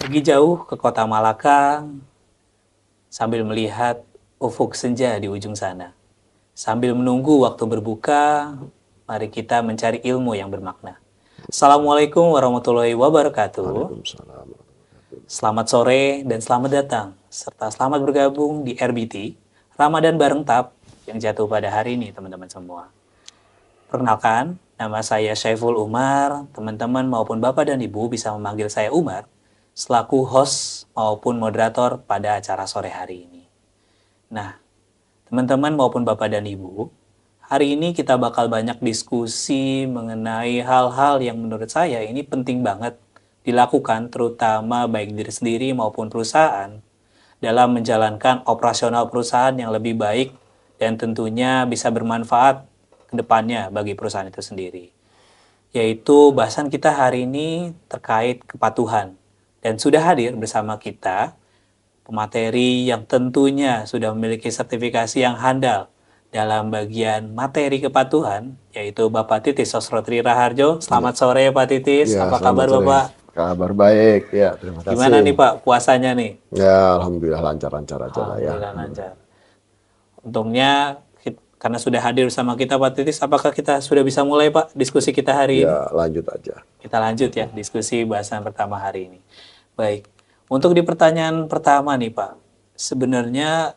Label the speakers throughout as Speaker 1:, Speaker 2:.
Speaker 1: Pergi jauh ke kota Malaka sambil melihat ufuk senja di ujung sana. Sambil menunggu waktu berbuka, mari kita mencari ilmu yang bermakna. Assalamualaikum warahmatullahi wabarakatuh.
Speaker 2: Waalaikumsalam.
Speaker 1: Selamat sore dan selamat datang, serta selamat bergabung di RBT, Ramadan Bareng TAP, yang jatuh pada hari ini teman-teman semua. Perkenalkan, nama saya Syaiful Umar, teman-teman maupun Bapak dan Ibu bisa memanggil saya Umar, selaku host maupun moderator pada acara sore hari ini. Nah, teman-teman maupun Bapak dan Ibu, hari ini kita bakal banyak diskusi mengenai hal-hal yang menurut saya ini penting banget dilakukan, terutama baik diri sendiri maupun perusahaan, dalam menjalankan operasional perusahaan yang lebih baik dan tentunya bisa bermanfaat ke depannya bagi perusahaan itu sendiri. Yaitu bahasan kita hari ini terkait kepatuhan. Dan sudah hadir bersama kita pemateri yang tentunya sudah memiliki sertifikasi yang handal dalam bagian materi kepatuhan, yaitu Bapak Titis Sosrotri Raharjo.
Speaker 2: Ya,
Speaker 1: Selamat sore Pak Titis,
Speaker 2: ya,
Speaker 1: apa
Speaker 2: selamat
Speaker 1: kabar
Speaker 2: sore.
Speaker 1: Bapak?
Speaker 2: Kabar baik, ya, terima
Speaker 1: Gimana nih
Speaker 2: kasih.
Speaker 1: Pak puasanya nih?
Speaker 2: Ya, alhamdulillah lancar-lancar aja lah ya.
Speaker 1: Alhamdulillah lancar. Untungnya karena sudah hadir bersama kita Pak Titis, apakah kita sudah bisa mulai Pak diskusi kita hari ini?
Speaker 2: Ya, lanjut aja.
Speaker 1: Kita lanjut ya diskusi bahasan pertama hari ini. Baik, untuk di pertanyaan pertama nih Pak, sebenarnya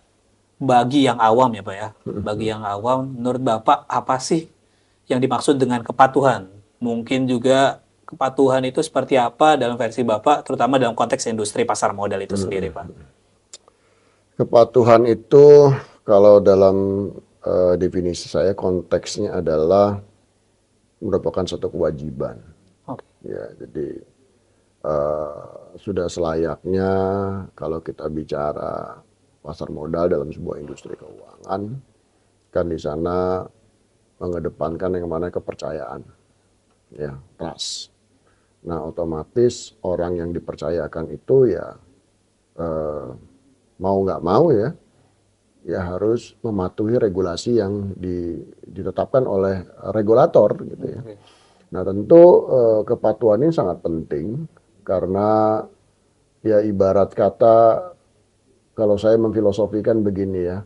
Speaker 1: bagi yang awam ya Pak ya, bagi yang awam, menurut Bapak apa sih yang dimaksud dengan kepatuhan? Mungkin juga kepatuhan itu seperti apa dalam versi Bapak, terutama dalam konteks industri pasar modal itu sendiri Pak.
Speaker 2: Kepatuhan itu kalau dalam definisi saya konteksnya adalah merupakan suatu kewajiban.
Speaker 1: Oke.
Speaker 2: Ya, jadi sudah selayaknya kalau kita bicara pasar modal dalam sebuah industri keuangan, kan di sana mengedepankan yang mana kepercayaan, ya, trust. Nah, otomatis orang yang dipercayakan itu ya mau nggak mau ya harus mematuhi regulasi yang ditetapkan oleh regulator gitu ya.
Speaker 1: Oke.
Speaker 2: Nah, tentu kepatuhan ini sangat penting karena ya ibarat kata kalau saya memfilosofikan begini ya,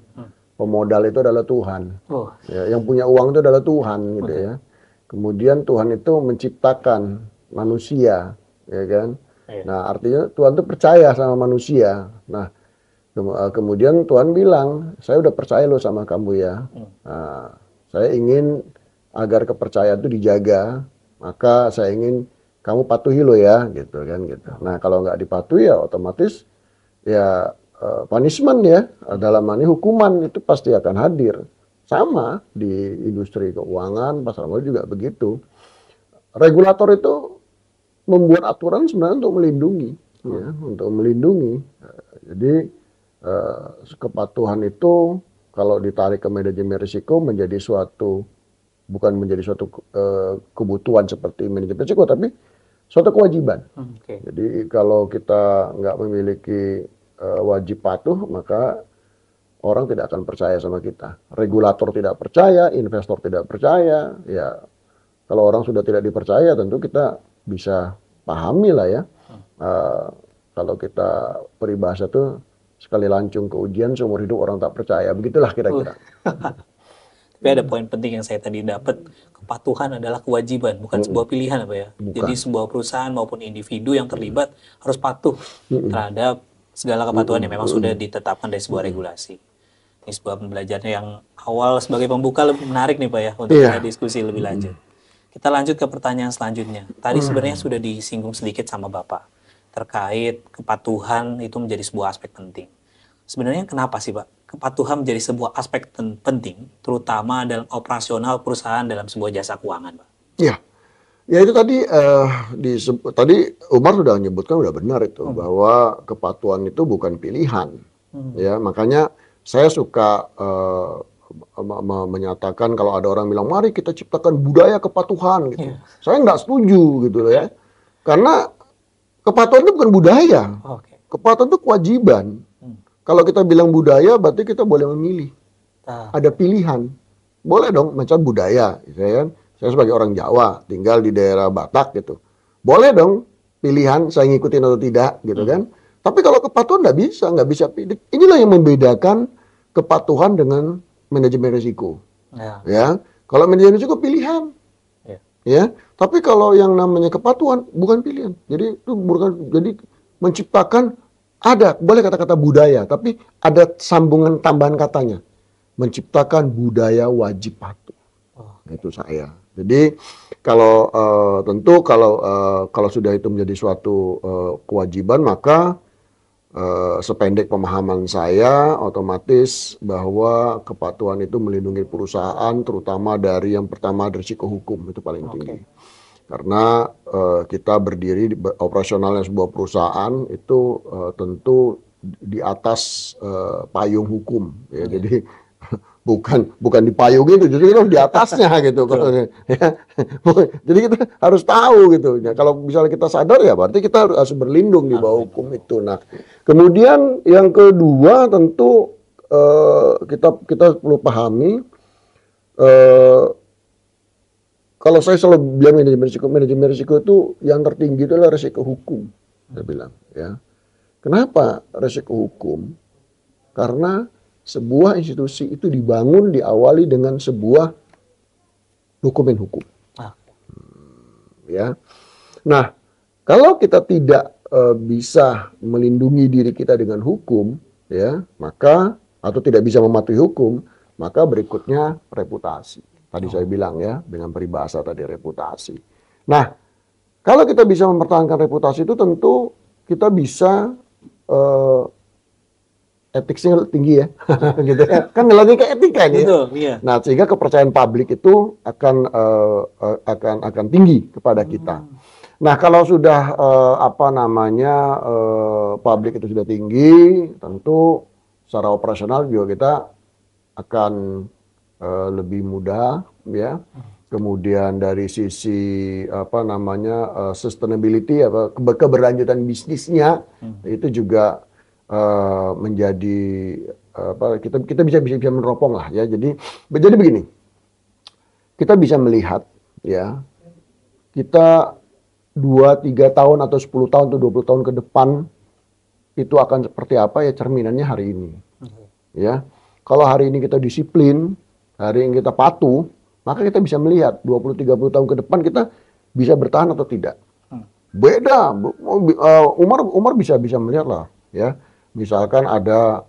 Speaker 2: pemodal itu adalah Tuhan.
Speaker 1: Oh,
Speaker 2: Ya, yang punya uang itu adalah Tuhan gitu
Speaker 1: oke.
Speaker 2: ya. Kemudian Tuhan itu menciptakan manusia, ya kan?
Speaker 1: Iya.
Speaker 2: Nah, artinya Tuhan itu percaya sama manusia. Nah, kemudian Tuhan bilang, saya udah percaya loh sama kamu ya. Nah, saya ingin agar kepercayaan itu dijaga, maka saya ingin kamu patuhi loh ya, gitu kan gitu. Nah, kalau nggak dipatuhi ya otomatis ya punishment ya, dalam hal ini hukuman itu pasti akan hadir. Sama di industri keuangan, pasar modal juga begitu. Regulator itu membuat aturan sebenarnya untuk melindungi, ya, untuk melindungi. Jadi kepatuhan itu kalau ditarik ke manajemen risiko menjadi suatu bukan menjadi suatu kebutuhan seperti manajemen risiko, tapi suatu kewajiban.
Speaker 1: Oke.
Speaker 2: Jadi kalau kita nggak memiliki wajib patuh, maka orang tidak akan percaya sama kita. Regulator tidak percaya, investor tidak percaya. Ya, kalau orang sudah tidak dipercaya, tentu kita bisa pahami lah ya. Kalau kita peribahasa tuh sekali lancung ke ujian, seumur hidup orang tak percaya. Begitulah kira-kira.
Speaker 1: Tapi ada poin penting yang saya tadi dapat, kepatuhan adalah kewajiban, bukan sebuah pilihan apa ya. Jadi
Speaker 2: Bukan.
Speaker 1: sebuah perusahaan maupun individu yang terlibat harus patuh terhadap segala kepatuhan yang memang sudah ditetapkan dari sebuah regulasi. Ini sebuah pembelajaran yang awal sebagai pembuka lebih menarik nih Pak ya, untuk kita
Speaker 2: Iya.
Speaker 1: diskusi lebih lanjut. Kita lanjut ke pertanyaan selanjutnya. Tadi sebenarnya sudah disinggung sedikit sama Bapak, terkait kepatuhan itu menjadi sebuah aspek penting. Sebenarnya kenapa sih Pak kepatuhan menjadi sebuah aspek penting, terutama dalam operasional perusahaan dalam sebuah jasa keuangan Pak?
Speaker 2: Iya. Ya itu tadi tadi Umar sudah menyebutkan udah benar itu bahwa kepatuhan itu bukan pilihan. Ya, makanya saya suka menyatakan kalau ada orang bilang mari kita ciptakan budaya kepatuhan gitu. Saya nggak setuju gitu loh ya. Karena kepatuhan itu bukan budaya.
Speaker 1: Oke.
Speaker 2: Kepatuhan itu kewajiban. Kalau kita bilang budaya berarti kita boleh memilih.
Speaker 1: Nah,
Speaker 2: Ada pilihan. Boleh dong macam budaya, gitu ya kan. Saya sebagai orang Jawa tinggal di daerah Batak gitu. Boleh dong pilihan saya ngikutin atau tidak gitu kan. Tapi kalau kepatuhan nggak bisa pilih. Inilah yang membedakan kepatuhan dengan manajemen risiko. Ya, kalau manajemen risiko pilihan, ya. Tapi kalau yang namanya kepatuhan bukan pilihan. Jadi itu bukan, jadi menciptakan boleh kata-kata budaya, tapi ada sambungan tambahan katanya, menciptakan budaya wajib patuh. Itu saya. Jadi kalau tentu kalau sudah itu menjadi suatu kewajiban, maka sependek pemahaman saya otomatis bahwa kepatuhan itu melindungi perusahaan, terutama dari yang pertama risiko hukum itu paling tinggi. Karena kita berdiri operasionalnya sebuah perusahaan itu tentu di atas payung hukum, ya. Jadi bukan di payung itu, jadi kita di atasnya gitu. Ya. Jadi kita harus tahu gitu. Ya, kalau misalnya kita sadar ya berarti kita harus berlindung di bawah hukum itu. Nah, kemudian yang kedua tentu kita perlu pahami, kalau saya selalu bilang manajemen risiko itu yang tertinggi itu adalah risiko hukum, saya bilang ya. Kenapa risiko hukum? Karena sebuah institusi itu diawali dengan sebuah dokumen hukum. Ya. Nah, kalau kita tidak bisa melindungi diri kita dengan hukum, ya, maka atau tidak bisa mematuhi hukum, maka berikutnya reputasi. Tadi saya bilang ya, dengan peribahasa tadi reputasi. Nah, kalau kita bisa mempertahankan reputasi itu tentu kita bisa etiknya tinggi ya, gitu ya. Kan ngelakuin ke etika ya.
Speaker 1: Betul, iya.
Speaker 2: Nah, sehingga kepercayaan publik itu akan tinggi kepada kita. Nah, kalau sudah publik itu sudah tinggi, tentu secara operasional juga kita akan lebih mudah, ya. Kemudian dari sisi sustainability, keberlanjutan bisnisnya itu juga menjadi kita bisa meneropong lah ya. Jadi begini, kita bisa melihat ya, kita 2-3 tahun atau 10 tahun atau 20 tahun ke depan itu akan seperti apa ya, cerminannya hari ini. Ya. Kalau hari ini kita disiplin, hari ini kita patuh, maka kita bisa melihat 20-30 tahun ke depan kita bisa bertahan atau tidak. Beda, Umar bisa melihat lah ya. Misalkan ada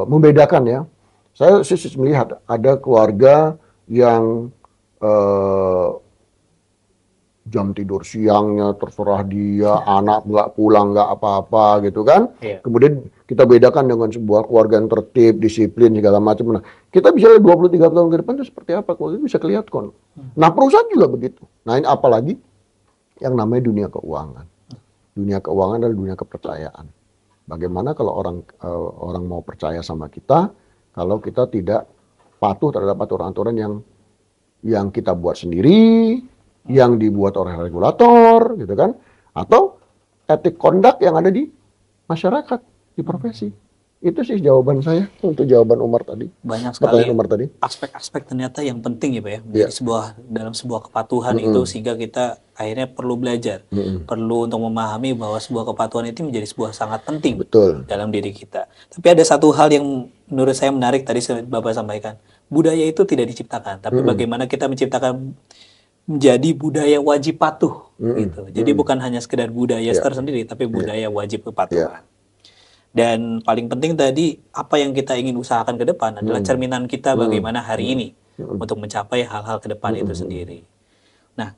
Speaker 2: membedakan ya. Saya melihat ada keluarga yang jam tidur siangnya terserah dia, anak nggak pulang nggak apa-apa gitu kan. Kemudian kita bedakan dengan sebuah keluarga yang tertib, disiplin segala macam. Nah, kita bisa lihat 23 tahun ke depan itu seperti apa, keluarga bisa kelihatan. Nah, perusahaan juga begitu. Nah, ini apalagi yang namanya dunia keuangan. Dunia keuangan adalah dunia kepercayaan. Bagaimana kalau orang mau percaya sama kita kalau kita tidak patuh terhadap aturan-aturan yang kita buat sendiri, yang dibuat oleh regulator, gitu kan? Atau etik conduct yang ada di masyarakat, di profesi. Itu sih jawaban saya untuk jawaban Umar tadi.
Speaker 1: Banyak sekali aspek-aspek ternyata yang penting ya Pak ya, menjadi dalam sebuah kepatuhan itu, sehingga kita akhirnya perlu belajar, perlu untuk memahami bahwa sebuah kepatuhan itu menjadi sebuah sangat penting dalam diri kita. Tapi ada satu hal yang menurut saya menarik tadi Bapak sampaikan, budaya itu tidak diciptakan, tapi bagaimana kita menciptakan menjadi budaya wajib patuh gitu. Jadi bukan hanya sekedar budaya tersendiri, tapi budaya wajib kepatuhan. Dan paling penting tadi, apa yang kita ingin usahakan ke depan adalah cerminan kita bagaimana hari ini untuk mencapai hal-hal ke depan itu sendiri. Nah,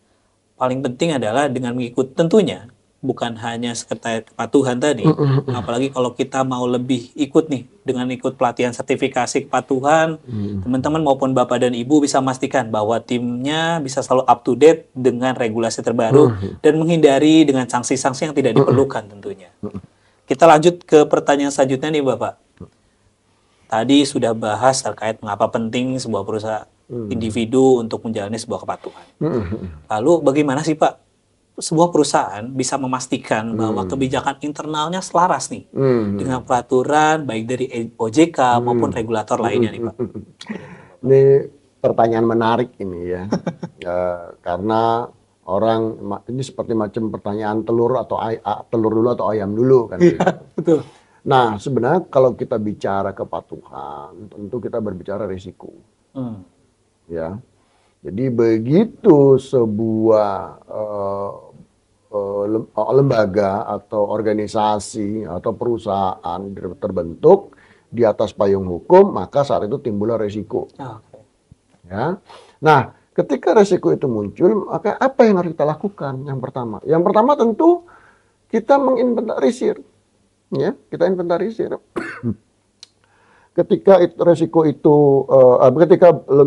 Speaker 1: paling penting adalah dengan mengikut, tentunya bukan hanya sekedar kepatuhan tadi, apalagi kalau kita mau lebih ikut nih, dengan ikut pelatihan sertifikasi kepatuhan, teman-teman maupun Bapak dan Ibu bisa memastikan bahwa timnya bisa selalu up to date dengan regulasi terbaru dan menghindari dengan sanksi-sanksi yang tidak diperlukan tentunya. Kita lanjut ke pertanyaan selanjutnya nih Bapak. Tadi sudah bahas terkait mengapa penting sebuah perusahaan individu untuk menjalani sebuah kepatuhan. Lalu bagaimana sih Pak sebuah perusahaan bisa memastikan bahwa kebijakan internalnya selaras nih dengan peraturan baik dari OJK maupun regulator lainnya nih Pak?
Speaker 2: Ini pertanyaan menarik ini ya. Karena Ini seperti macam pertanyaan telur dulu atau ayam dulu kan
Speaker 1: Iya,
Speaker 2: gitu.
Speaker 1: betul.
Speaker 2: Nah, sebenarnya kalau kita bicara kepatuhan, tentu kita berbicara risiko,
Speaker 1: Hmm.
Speaker 2: ya. Jadi begitu sebuah lembaga atau organisasi atau perusahaan terbentuk di atas payung hukum, maka saat itu timbullah risiko,
Speaker 1: Oke.
Speaker 2: ya. Nah, ketika risiko itu muncul, maka apa yang harus kita lakukan? Yang pertama tentu kita menginventarisir, ya, kita inventarisir. Ketika resiko itu,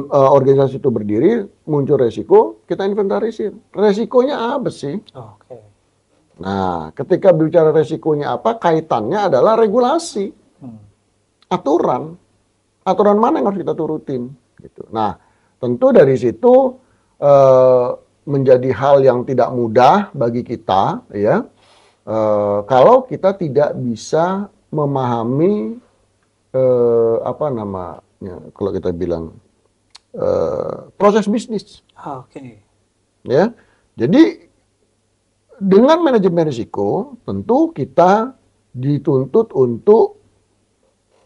Speaker 2: organisasi itu berdiri, muncul resiko, kita inventarisir. Resikonya apa sih?
Speaker 1: Oke.
Speaker 2: Nah, ketika bicara resikonya apa, kaitannya adalah regulasi,
Speaker 1: Hmm.
Speaker 2: aturan. Aturan mana yang harus kita turutin? Gitu. Nah, tentu dari situ menjadi hal yang tidak mudah bagi kita, ya, kalau kita tidak bisa memahami apa namanya, kalau kita bilang proses bisnis,
Speaker 1: Oke.
Speaker 2: ya. Jadi dengan manajemen risiko, tentu kita dituntut untuk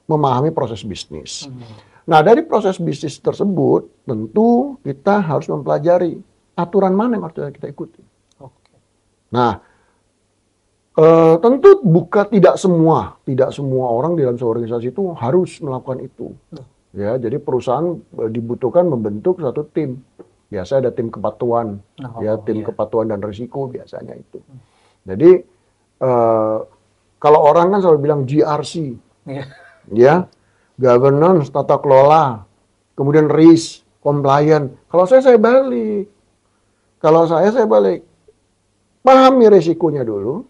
Speaker 2: memahami proses bisnis.
Speaker 1: Hmm.
Speaker 2: Nah, dari proses bisnis tersebut, tentu kita harus mempelajari aturan mana yang harus kita ikuti.
Speaker 1: Oke.
Speaker 2: Nah, tentu tidak semua orang di dalam sebuah organisasi itu harus melakukan itu. Ya, jadi perusahaan dibutuhkan membentuk satu tim. Biasa ada tim kepatuhan, ya, tim kepatuhan dan risiko biasanya itu. Jadi kalau orang kan selalu bilang GRC, ya, governance, tata kelola, kemudian risk, compliance. Kalau saya balik. Kalau saya balik. Pahami risikonya dulu.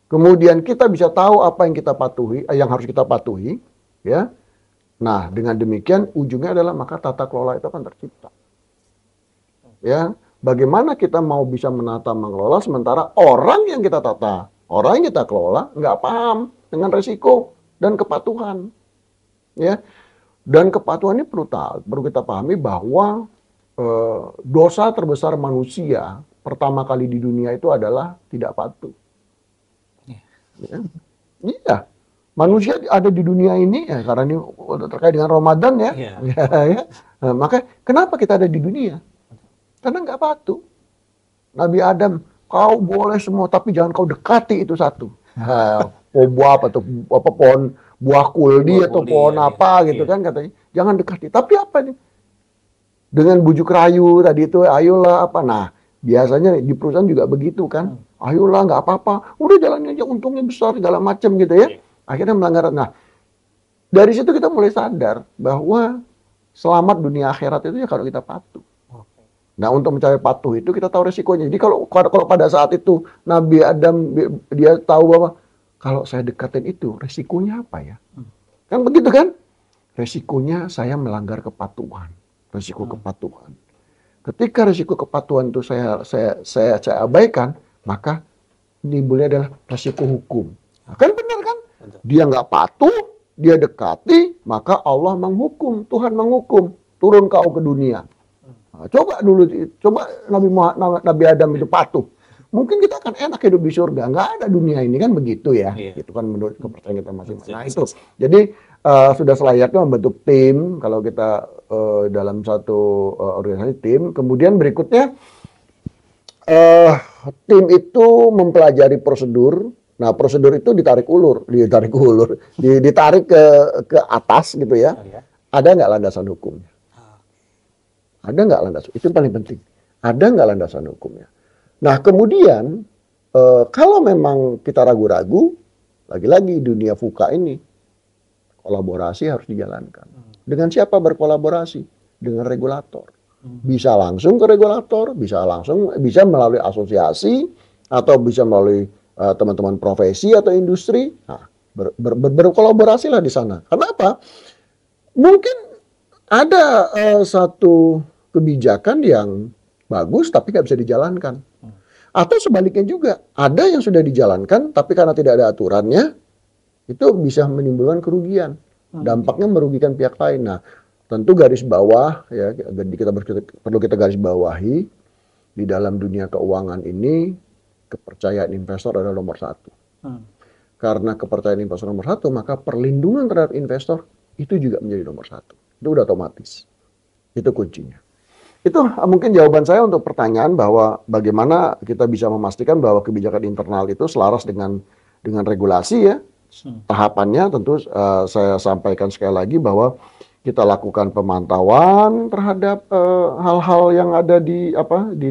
Speaker 2: Kemudian kita bisa tahu apa yang kita patuhi, yang harus kita patuhi, ya. Nah, dengan demikian ujungnya adalah maka tata kelola itu akan tercipta. Ya, bagaimana kita mau bisa menata mengelola sementara orang yang kita tata, orang yang kita kelola nggak paham dengan risiko dan kepatuhan. Ya. Dan kepatuhan ini perlu kita pahami bahwa dosa terbesar manusia pertama kali di dunia itu adalah tidak patuh. Ya. Iya, manusia ada di dunia ini ya karena ini terkait dengan Ramadan ya. Ya. Nah, maka kenapa kita ada di dunia? Karena nggak patuh. Nabi Adam, kau boleh semua tapi jangan kau dekati itu satu. Buah apa tuh? Pohon buah kuldi atau pohon apa gitu kan katanya. Jangan dekati. Tapi apa nih? Dengan bujuk rayu tadi itu, ayolah apa? Nah, biasanya di perusahaan juga begitu kan. Ayolah nggak apa-apa. Udah jalannya aja untungnya besar segala macam gitu ya. Akhirnya melanggar. Nah, dari situ kita mulai sadar bahwa selamat dunia akhirat itu ya kalau kita patuh. Nah, untuk mencari patuh itu kita tahu resikonya. Jadi kalau pada saat itu Nabi Adam dia tahu bahwa kalau saya dekatin itu resikonya apa ya? Kan begitu kan? Resikonya saya melanggar kepatuhan. Resiko kepatuhan. Ketika resiko kepatuhan itu saya abaikan, maka timbulnya adalah resiko hukum. Kan benar kan? Dia nggak patuh, dia dekati, maka Allah menghukum, Tuhan menghukum, turun kau ke dunia. Nah, coba Nabi Adam itu patuh. Mungkin kita akan enak hidup di surga. Nggak ada dunia ini kan begitu ya. Itu kan menurut kepercayaan kita masing-masing. Nah itu. Jadi sudah selayaknya membentuk tim. Kalau kita dalam satu organisasi tim. Kemudian berikutnya tim itu mempelajari prosedur. Nah prosedur itu ditarik ke atas gitu ya. Ada nggak landasan hukumnya? Ada nggak landasan? Itu yang paling penting. Ada nggak landasan hukumnya? Nah, kemudian kalau memang kita ragu-ragu, lagi-lagi dunia fuka ini, kolaborasi harus dijalankan. Dengan siapa berkolaborasi? Dengan regulator. Bisa langsung ke regulator, bisa melalui asosiasi, atau bisa melalui teman-teman profesi atau industri. Nah, berkolaborasilah di sana. Karena apa? Mungkin ada satu kebijakan yang bagus tapi nggak bisa dijalankan. Atau sebaliknya juga, ada yang sudah dijalankan tapi karena tidak ada aturannya, itu bisa menimbulkan kerugian. Dampaknya merugikan pihak lain. Nah, tentu garis bawah, ya, perlu kita garis bawahi, di dalam dunia keuangan ini kepercayaan investor adalah nomor satu. Karena kepercayaan investor nomor satu, maka perlindungan terhadap investor itu juga menjadi nomor satu. Itu udah otomatis. Itu kuncinya. Itu mungkin jawaban saya untuk pertanyaan bahwa bagaimana kita bisa memastikan bahwa kebijakan internal itu selaras dengan regulasi ya. Tahapannya tentu saya sampaikan sekali lagi bahwa kita lakukan pemantauan terhadap hal-hal yang ada di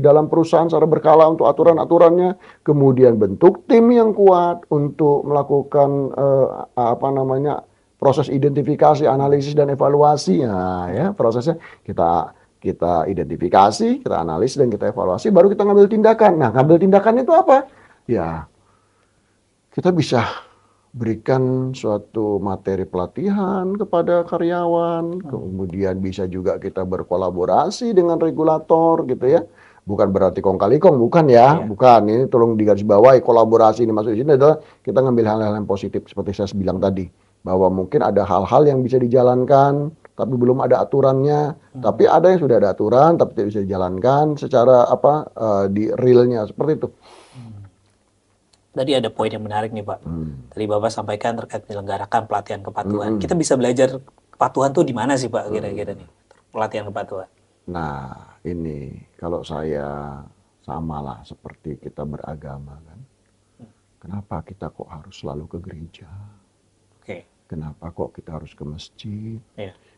Speaker 2: dalam perusahaan secara berkala untuk aturan-aturannya, kemudian bentuk tim yang kuat untuk melakukan proses identifikasi, analisis dan evaluasi. Nah, ya prosesnya kita identifikasi, kita analisis dan kita evaluasi, baru kita ngambil tindakan. Nah, ngambil tindakan itu apa? Ya, kita bisa berikan suatu materi pelatihan kepada karyawan, kemudian bisa juga kita berkolaborasi dengan regulator gitu ya. Bukan berarti kong kali kong, bukan ya, bukan. Ini tolong digarisbawahi, kolaborasi ini maksud di sini adalah kita ngambil hal-hal yang positif seperti saya bilang tadi, bahwa mungkin ada hal-hal yang bisa dijalankan tapi belum ada aturannya, tapi ada yang sudah ada aturan tapi tidak bisa dijalankan secara di realnya seperti itu.
Speaker 1: Tadi ada poin yang menarik nih Pak. Tadi Bapak sampaikan terkait menyelenggarakan pelatihan kepatuhan. Kita bisa belajar kepatuhan tuh di mana sih Pak kira-kira nih? Pelatihan kepatuhan.
Speaker 2: Nah, ini kalau saya samalah seperti kita beragama kan. Kenapa kita kok harus selalu ke gereja? Kenapa kok kita harus ke masjid?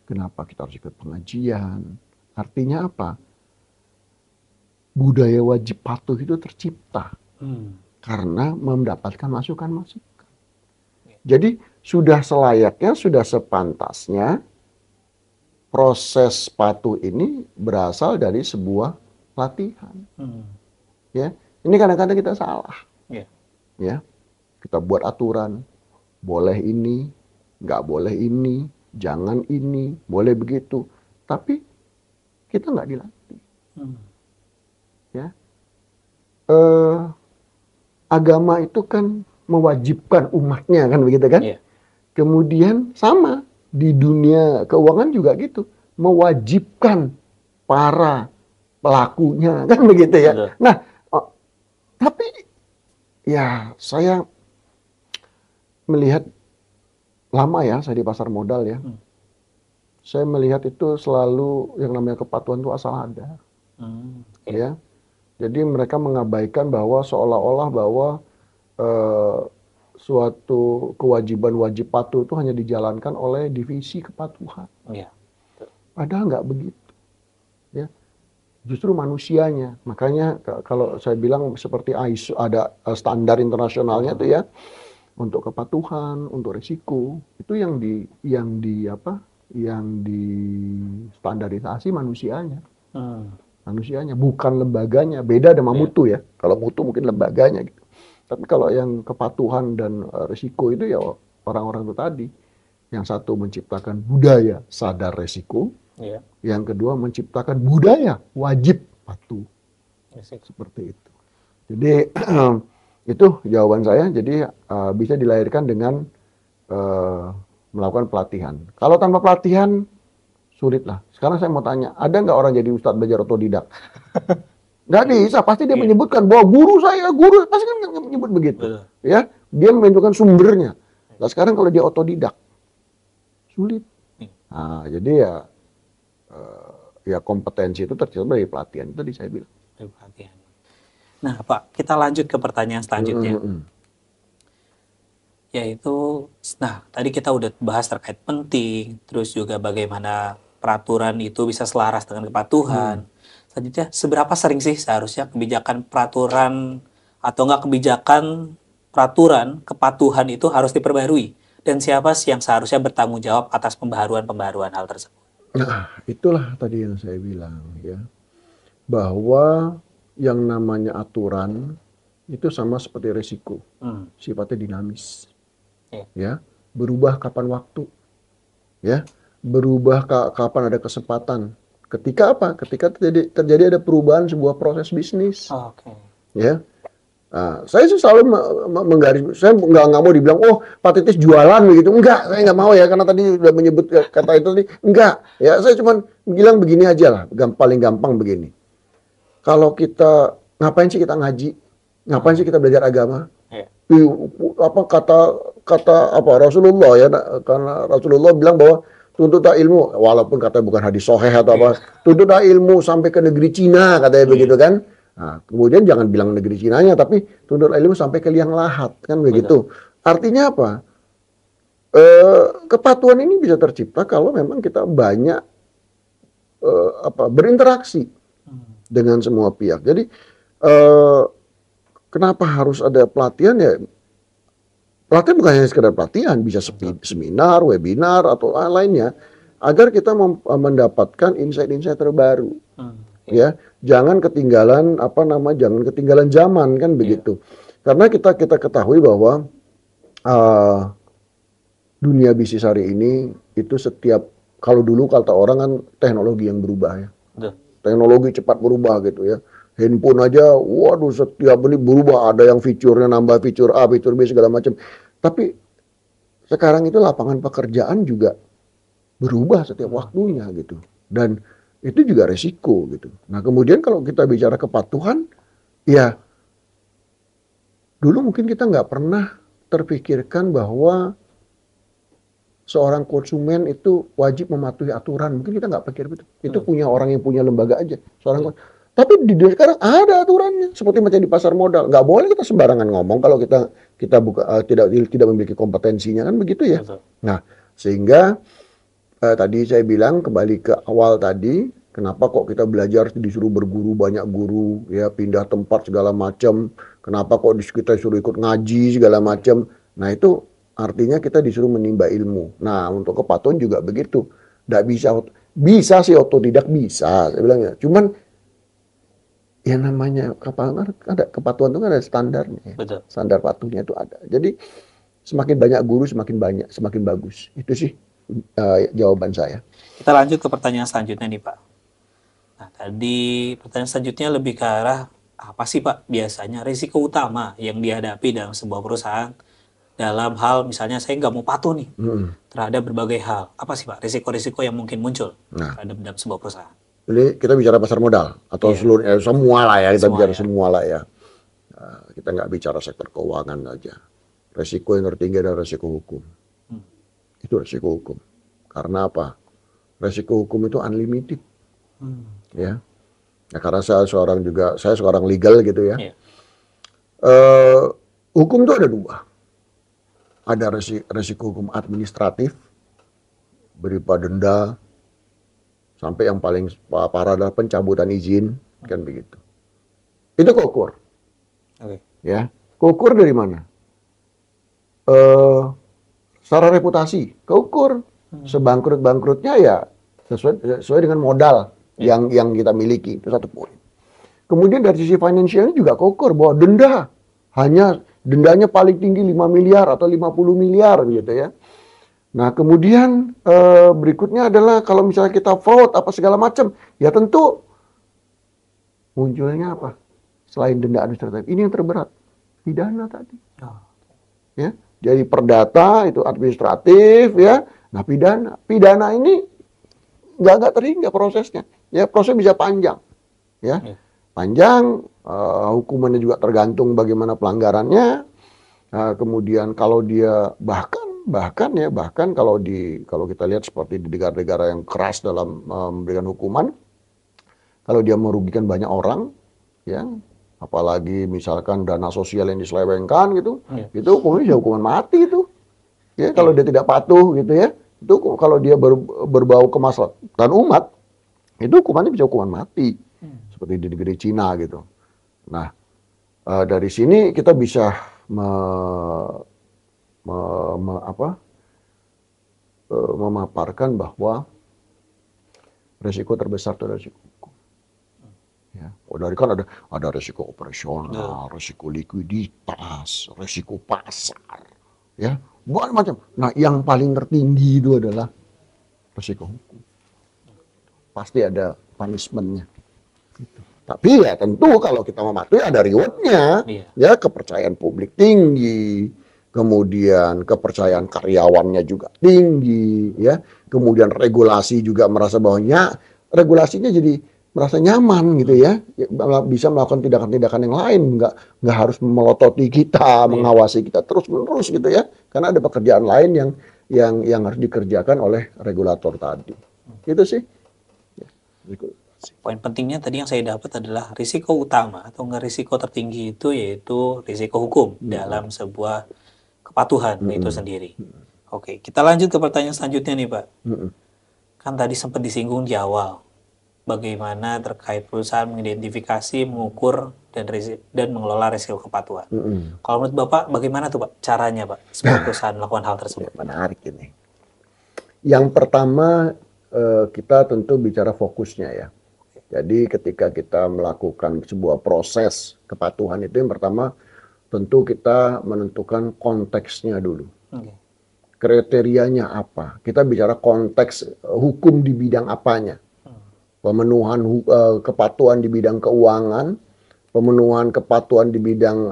Speaker 2: Kenapa kita harus ikut pengajian? Artinya apa? Budaya wajib patuh itu tercipta karena mendapatkan masukan-masukan. Jadi sudah selayaknya, sudah sepantasnya proses patuh ini berasal dari sebuah latihan. Ya, ini kadang-kadang kita salah. Ya, kita buat aturan, boleh ini, nggak boleh ini, jangan ini, boleh begitu. Tapi kita nggak dilatih. Ya, agama itu kan mewajibkan umatnya kan begitu kan. Kemudian sama di dunia keuangan juga gitu, mewajibkan para pelakunya kan begitu ya. Nah, tapi ya saya melihat lama ya saya di pasar modal ya. Saya melihat itu selalu yang namanya kepatuhan itu asal ada. Ya. Jadi mereka mengabaikan bahwa seolah-olah bahwa suatu kewajiban wajib patuh itu hanya dijalankan oleh divisi kepatuhan. Padahal nggak begitu. Ya. Justru manusianya. Makanya kalau saya bilang seperti ISO ada standar internasionalnya tuh ya. Untuk kepatuhan, untuk risiko, itu yang distandarisasi manusianya. Manusianya, bukan lembaganya. Beda dengan mutu ya. Kalau mutu mungkin lembaganya gitu. Tapi kalau yang kepatuhan dan risiko itu ya orang-orang itu tadi. Yang satu menciptakan budaya sadar risiko. Yang kedua menciptakan budaya wajib patuh. Seperti itu. Jadi itu jawaban saya. Jadi bisa dilahirkan dengan melakukan pelatihan. Kalau tanpa pelatihan sulit lah. Sekarang saya mau tanya, ada nggak orang jadi ustadz belajar otodidak? Nggak bisa. Pasti dia menyebutkan bahwa guru pasti kan menyebut begitu. Ya, dia menunjukkan sumbernya. Nah, sekarang kalau dia otodidak sulit. Nah, jadi ya kompetensi itu tercipta dari pelatihan. Itu tadi saya bilang.
Speaker 1: Dari pelatihan. Nah, Pak, kita lanjut ke pertanyaan selanjutnya. Yaitu, nah, tadi kita udah bahas terkait penting, terus juga bagaimana peraturan itu bisa selaras dengan kepatuhan. Selanjutnya, seberapa sering sih seharusnya kebijakan peraturan atau enggak kebijakan peraturan kepatuhan itu harus diperbarui? Dan siapa sih yang seharusnya bertanggung jawab atas pembaharuan hal tersebut?
Speaker 2: Nah, itulah tadi yang saya bilang ya. Bahwa yang namanya aturan itu sama seperti resiko, sifatnya dinamis, ya, berubah kapan waktu, ya, berubah kapan ada kesempatan. Ketika apa? Ketika terjadi ada perubahan sebuah proses bisnis, ya. Nah, saya sih selalu menggaris, saya nggak mau dibilang, oh Pak Titis jualan begitu, enggak, saya nggak mau ya, karena tadi sudah menyebut kata itu tadi, enggak, ya, saya cuma bilang begini aja lah, paling gampang begini. kalau kita ngapain sih kita ngaji? Ngapain sih kita belajar agama?
Speaker 1: Iya.
Speaker 2: Apa kata apa Rasulullah ya, karena Rasulullah bilang bahwa tuntutlah ilmu, walaupun katanya bukan hadis sahih atau apa, tuntutlah ilmu sampai ke negeri Cina katanya begitu kan. Nah, kemudian jangan bilang negeri Cinanya, tapi tuntutlah ilmu sampai ke liang lahat kan begitu. Artinya apa? Kepatuhan ini bisa tercipta kalau memang kita banyak berinteraksi dengan semua pihak. Jadi kenapa harus ada pelatihan ya? Pelatihan bukan hanya sekedar pelatihan, bisa seminar, webinar atau lainnya, agar kita mendapatkan insight-insight terbaru. Ya, jangan ketinggalan jangan ketinggalan zaman kan begitu. Karena kita ketahui bahwa dunia bisnis hari ini itu kalau dulu kata orang kan teknologi yang berubah ya. Teknologi cepat berubah gitu ya. Handphone aja, waduh setiap menit berubah, ada yang fiturnya nambah fitur A, fitur B segala macam. Tapi sekarang itu lapangan pekerjaan juga berubah setiap waktunya gitu. Dan itu juga resiko gitu. Nah kemudian kalau kita bicara kepatuhan, ya dulu mungkin kita nggak pernah terpikirkan bahwa seorang konsumen itu wajib mematuhi aturan. Mungkin kita nggak pikir itu. Itu punya orang yang punya lembaga aja. Tapi di dunia sekarang ada aturannya. Seperti macam di pasar modal. Nggak boleh kita sembarangan ngomong kalau kita tidak memiliki kompetensinya kan begitu ya. Nah sehingga tadi saya bilang kembali ke awal tadi. Kenapa kok kita belajar disuruh berguru, banyak guru, ya pindah tempat segala macam. Kenapa kok kita disuruh ikut ngaji segala macam. Nah itu artinya kita disuruh menimba ilmu. Nah untuk kepatuhan juga begitu. Nggak bisa sih otodidak bisa, saya bilang ya. Cuman ya namanya kepatuhan itu kan ada standarnya.
Speaker 1: Betul.
Speaker 2: Standar patuhnya itu ada. Jadi semakin banyak guru semakin bagus. Itu sih jawaban saya.
Speaker 1: Kita lanjut ke pertanyaan selanjutnya nih Pak. Nah tadi pertanyaan selanjutnya lebih ke arah apa sih Pak biasanya risiko utama yang dihadapi dalam sebuah perusahaan dalam hal misalnya saya nggak mau patuh nih terhadap berbagai hal. Apa sih Pak risiko-risiko yang mungkin muncul terhadap dalam sebuah perusahaan?
Speaker 2: Ini kita bicara pasar modal atau seluruh semua lah ya, kita bicara semua lah ya. Kita nggak bicara sektor keuangan aja. Resiko yang tertinggi adalah resiko hukum. Itu resiko hukum. Karena apa? Resiko hukum itu unlimited. Ya. Nah, karena saya seorang legal gitu ya. Hukum itu ada dua. Ada resiko hukum administratif, berupa denda, sampai yang paling parah adalah pencabutan izin, kan begitu. Itu keukur. Ya, keukur dari mana? Secara reputasi, keukur. Sebangkrut-bangkrutnya ya sesuai dengan modal yang kita miliki, itu satu poin. Kemudian dari sisi finansialnya juga keukur bahwa dendanya paling tinggi 5 miliar atau 50 miliar gitu ya. Nah, kemudian berikutnya adalah kalau misalnya kita fraud apa segala macam, ya tentu munculnya apa? Selain denda administratif, ini yang terberat, pidana tadi. Ya, jadi perdata itu administratif ya. Nah, pidana ini nggak terhingga prosesnya. Ya, proses bisa panjang. Ya. Panjang, hukumannya juga tergantung bagaimana pelanggarannya. Kemudian kalau dia bahkan kalau kita lihat seperti di negara-negara yang keras dalam memberikan hukuman, kalau dia merugikan banyak orang, ya, apalagi misalkan dana sosial yang diselewengkan gitu, itu hukumnya hukuman mati itu. Ya, kalau dia tidak patuh gitu ya, itu kalau dia berbau kemaslahatan umat, itu hukumannya bisa hukuman mati. Seperti di negeri Cina gitu. Nah, dari sini kita bisa memaparkan bahwa resiko terbesar itu resiko hukum. Ya, dari kan ada resiko operasional, resiko likuiditas, resiko pasar, ya, macam. Nah, yang paling tertinggi itu adalah resiko hukum. Pasti ada punishment-nya. Gitu. Tapi ya tentu kalau kita mematuhi ada reward-nya, ya kepercayaan publik tinggi, kemudian kepercayaan karyawannya juga tinggi, ya, kemudian regulasi juga merasa bahwa regulasinya jadi merasa nyaman gitu ya, bisa melakukan tindakan-tindakan yang lain, nggak harus melototi kita, mengawasi kita terus-menerus gitu ya, karena ada pekerjaan lain yang harus dikerjakan oleh regulator tadi. Itu sih.
Speaker 1: Poin pentingnya tadi yang saya dapat adalah risiko utama atau nggak risiko tertinggi itu yaitu risiko hukum dalam sebuah kepatuhan itu sendiri. Oke, kita lanjut ke pertanyaan selanjutnya nih Pak. Kan tadi sempat disinggung di awal, bagaimana terkait perusahaan mengidentifikasi, mengukur, dan mengelola risiko kepatuhan. Kalau menurut Bapak, bagaimana tuh Pak caranya Pak sebuah perusahaan melakukan hal tersebut?
Speaker 2: Menarik ini. Yang pertama kita tentu bicara fokusnya ya. Jadi ketika kita melakukan sebuah proses kepatuhan itu yang pertama tentu kita menentukan konteksnya dulu. Kriterianya apa? Kita bicara konteks hukum di bidang apanya? Pemenuhan kepatuhan di bidang keuangan, pemenuhan kepatuhan di bidang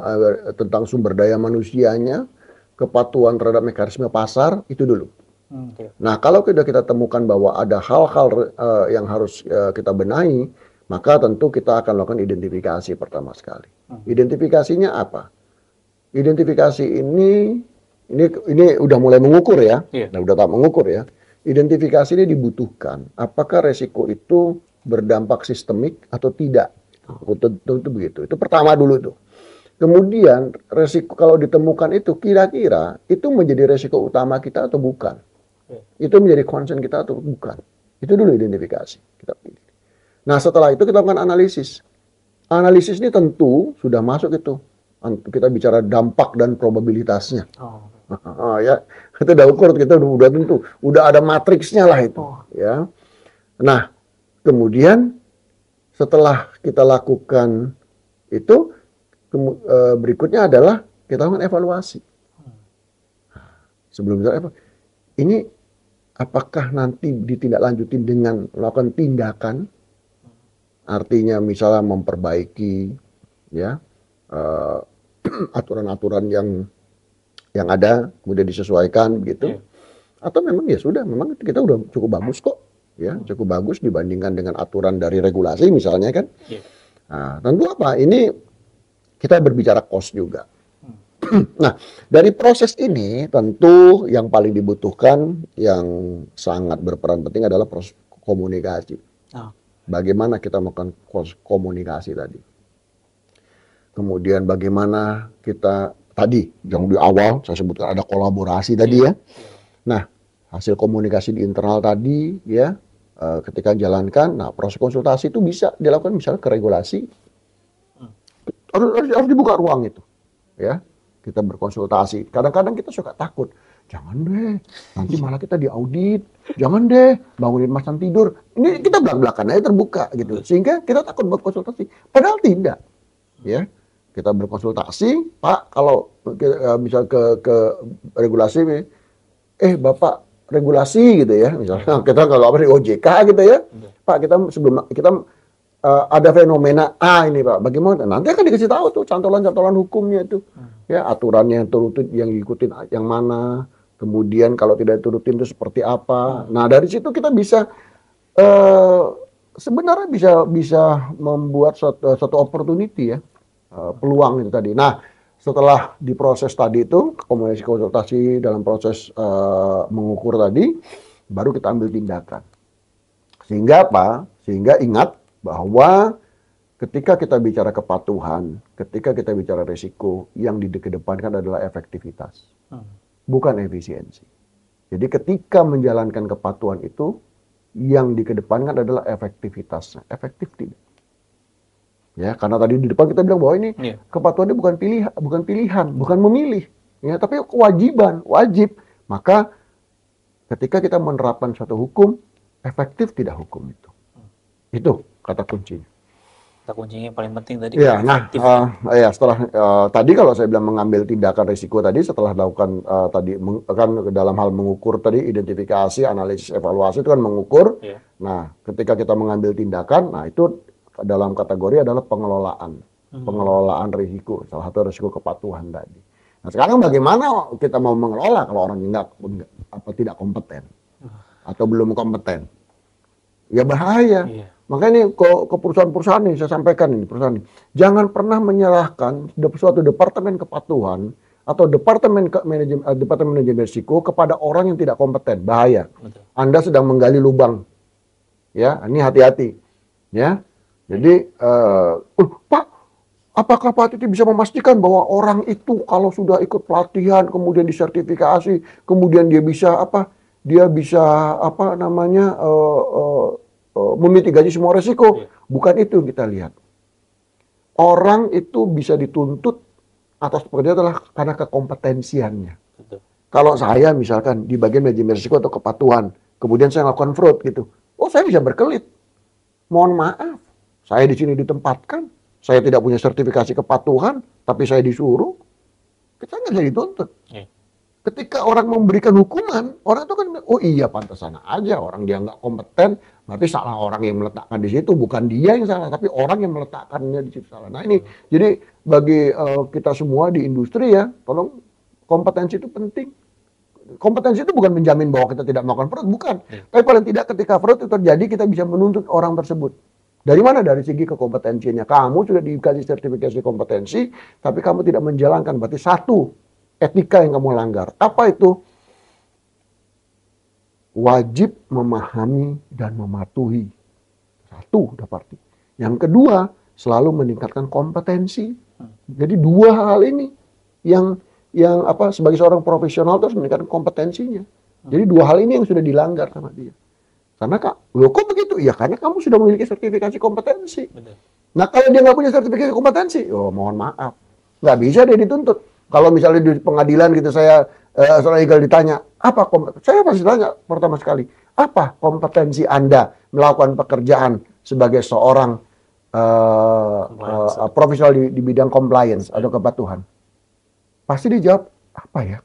Speaker 2: tentang sumber daya manusianya, kepatuhan terhadap mekanisme pasar, itu dulu. Nah, kalau kita temukan bahwa ada hal-hal yang harus kita benahi, maka tentu kita akan lakukan identifikasi pertama sekali. Identifikasinya apa? Identifikasi ini udah mulai mengukur ya, udah tahap mengukur ya. Identifikasi ini dibutuhkan. Apakah resiko itu berdampak sistemik atau tidak? Tentu begitu. Itu pertama dulu tuh. Kemudian resiko kalau ditemukan itu kira-kira itu menjadi resiko utama kita atau bukan? Itu menjadi concern kita atau bukan? Itu dulu identifikasi kita pilih. Nah setelah itu kita lakukan analisis. Analisis ini tentu sudah masuk itu. Kita bicara dampak dan probabilitasnya. Ya, itu udah ukur, kita udah tentu, udah ada matriksnya lah itu. Ya. Nah kemudian setelah kita lakukan itu, berikutnya adalah kita lakukan evaluasi. Sebelum kita ini apakah nanti ditindaklanjuti dengan melakukan tindakan, artinya misalnya memperbaiki ya aturan-aturan yang ada kemudian disesuaikan begitu, atau memang ya sudah, memang kita udah cukup bagus kok ya, cukup bagus dibandingkan dengan aturan dari regulasi misalnya kan. Nah, tentu apa ini kita berbicara cost juga. Nah, dari proses ini tentu yang paling dibutuhkan yang sangat berperan penting adalah proses komunikasi. Bagaimana kita melakukan komunikasi tadi. Kemudian bagaimana kita tadi yang di awal saya sebutkan ada kolaborasi tadi ya. Nah, hasil komunikasi di internal tadi ya, ketika jalankan, nah proses konsultasi itu bisa dilakukan misalnya ke regulasi. Harus dibuka ruang itu ya. Kita berkonsultasi. Kadang-kadang kita suka takut. Jangan deh, nanti malah kita diaudit. Jangan deh, bangunin macan tidur. Ini kita belak-belakan aja terbuka gitu. Sehingga kita takut berkonsultasi. Padahal tidak. Ya, kita berkonsultasi, Pak, kalau misal ke regulasi, Bapak regulasi gitu ya. Misalnya kita kalau apa di OJK gitu ya. Pak, kita sebelum kita ada fenomena ini Pak, bagaimana? Nanti akan dikasih tahu tuh cantolan-cantolan hukumnya itu, ya aturannya yang turutin, yang ikutin yang mana, kemudian kalau tidak turutin itu seperti apa. Nah dari situ kita bisa sebenarnya bisa membuat suatu opportunity ya, peluang itu tadi. Nah setelah diproses tadi itu komunikasi konsultasi dalam proses mengukur tadi, baru kita ambil tindakan. Sehingga apa? Sehingga ingat bahwa ketika kita bicara kepatuhan, ketika kita bicara risiko, yang dikedepankan adalah efektivitas, bukan efisiensi. Jadi ketika menjalankan kepatuhan itu, yang dikedepankan adalah efektivitasnya. Efektif tidak? Ya, karena tadi di depan kita bilang bahwa ini kepatuhan ini bukan pilihan, bukan memilih, ya, tapi kewajiban, wajib. Maka ketika kita menerapkan suatu hukum, efektif tidak hukum itu? Itu kata kuncinya.
Speaker 1: Kata kuncinya yang paling penting tadi.
Speaker 2: Ya, nah, setelah tadi kalau saya bilang mengambil tindakan risiko tadi, setelah lakukan tadi kan dalam hal mengukur tadi, identifikasi, analisis, evaluasi itu kan mengukur. Nah, ketika kita mengambil tindakan, nah itu dalam kategori adalah pengelolaan risiko, salah satu risiko kepatuhan tadi. Nah, sekarang bagaimana kita mau mengelola kalau orang tidak kompeten atau belum kompeten? Ya bahaya. Makanya ini ke perusahaan-perusahaan nih, saya sampaikan ini perusahaan ini. Jangan pernah menyerahkan suatu departemen kepatuhan atau departemen manajemen risiko kepada orang yang tidak kompeten. Bahaya.
Speaker 1: Betul.
Speaker 2: Anda sedang menggali lubang. Ya, ini hati-hati. Ya. Jadi, Pak, apakah Pak Titi bisa memastikan bahwa orang itu kalau sudah ikut pelatihan, kemudian disertifikasi, kemudian dia bisa memitigasi semua resiko?
Speaker 1: Iya.
Speaker 2: Bukan itu yang kita lihat. Orang itu bisa dituntut atas pekerjaan adalah karena kekompetensiannya.
Speaker 1: Betul.
Speaker 2: Kalau saya misalkan di bagian manajemen risiko atau kepatuhan, kemudian saya melakukan fraud gitu, saya bisa berkelit. Mohon maaf, saya di sini ditempatkan, saya tidak punya sertifikasi kepatuhan, tapi saya disuruh, kita nggak bisa dituntut.
Speaker 1: Iya.
Speaker 2: Ketika orang memberikan hukuman, orang itu kan, oh iya pantesan aja, orang dia nggak kompeten, berarti salah orang yang meletakkan di situ, bukan dia yang salah, tapi orang yang meletakkannya di situ salah. Nah ini, jadi bagi kita semua di industri ya, tolong kompetensi itu penting. Kompetensi itu bukan menjamin bahwa kita tidak melakukan fraud, bukan. Tapi paling tidak ketika fraud itu terjadi, kita bisa menuntut orang tersebut. Dari mana? Dari segi kekompetensinya. Kamu sudah dikasih sertifikasi kompetensi, tapi kamu tidak menjalankan, berarti satu, etika yang kamu langgar. Apa itu? Wajib memahami dan mematuhi. Satu, udah pasti. Yang kedua, selalu meningkatkan kompetensi. Jadi dua hal ini yang sebagai seorang profesional terus meningkatkan kompetensinya. Jadi dua hal ini yang sudah dilanggar sama dia. Karena kok begitu? Ya karena kamu sudah memiliki sertifikasi kompetensi.
Speaker 1: Betul.
Speaker 2: Nah kalau dia nggak punya sertifikasi kompetensi, mohon maaf, nggak bisa dia dituntut. Kalau misalnya di pengadilan gitu seorang legal ditanya, apa kompetensi? Saya pasti tanya pertama sekali, apa kompetensi Anda melakukan pekerjaan sebagai seorang profesional di bidang compliance atau kepatuhan? Pasti dijawab, apa ya?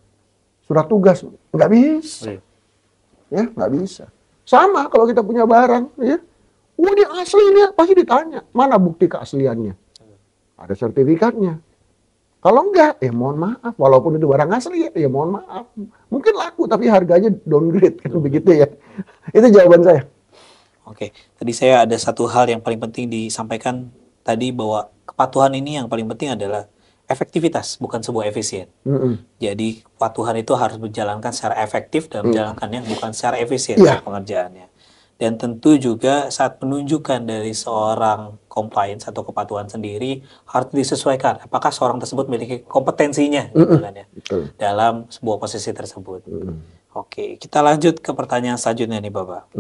Speaker 2: Surat tugas, nggak bisa. Ya, nggak bisa. Sama kalau kita punya barang, ya. Ini aslinya, pasti ditanya, mana bukti keasliannya? Ada sertifikatnya. Kalau enggak, mohon maaf. Walaupun itu barang asli, ya mohon maaf. Mungkin laku, tapi harganya downgrade. Kan begitu ya. Itu jawaban saya.
Speaker 1: Oke, tadi saya ada satu hal yang paling penting disampaikan tadi, bahwa kepatuhan ini yang paling penting adalah efektivitas, bukan sebuah efisien. Jadi kepatuhan itu harus berjalankan secara efektif dan menjalankannya bukan secara efisien pengerjaannya. Dan tentu juga saat penunjukan dari seorang compliance atau kepatuhan sendiri harus disesuaikan. Apakah seorang tersebut memiliki kompetensinya gitu kan ya, dalam sebuah posisi tersebut. Oke, kita lanjut ke pertanyaan selanjutnya nih Bapak.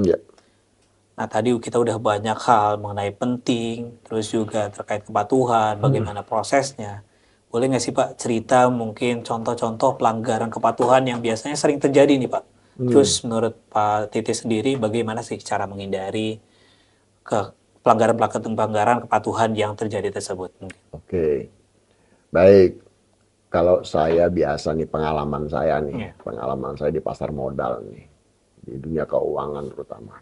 Speaker 1: Nah tadi kita udah banyak hal mengenai penting, terus juga terkait kepatuhan, bagaimana prosesnya. Boleh nggak sih Pak cerita mungkin contoh-contoh pelanggaran kepatuhan yang biasanya sering terjadi nih Pak? Terus menurut Pak Titi sendiri bagaimana sih cara menghindari pelanggaran kepatuhan yang terjadi tersebut?
Speaker 2: Oke, baik. Kalau saya biasa nih pengalaman saya di pasar modal nih, di dunia keuangan terutama.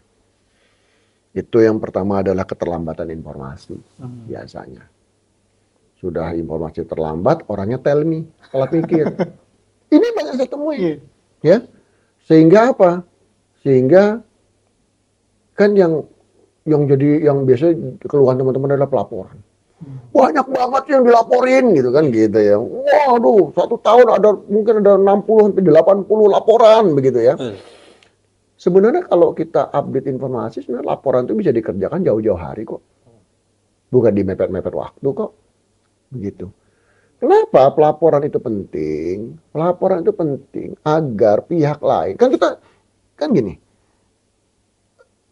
Speaker 2: Itu yang pertama adalah keterlambatan informasi biasanya. Sudah informasi terlambat, orangnya tell me, salah pikir. Ini banyak saya temui, ya. Sehingga apa? Sehingga kan yang biasanya keluhan teman-teman adalah pelaporan. Banyak banget yang dilaporin gitu kan gitu ya. Waduh, 1 tahun mungkin ada 60 sampai 80 laporan begitu ya. Sebenarnya kalau kita update informasi, sebenarnya laporan itu bisa dikerjakan jauh-jauh hari kok. Bukan di mepet-mepet waktu kok. Begitu. Kenapa pelaporan itu penting? Pelaporan itu penting agar pihak lain, kan gini,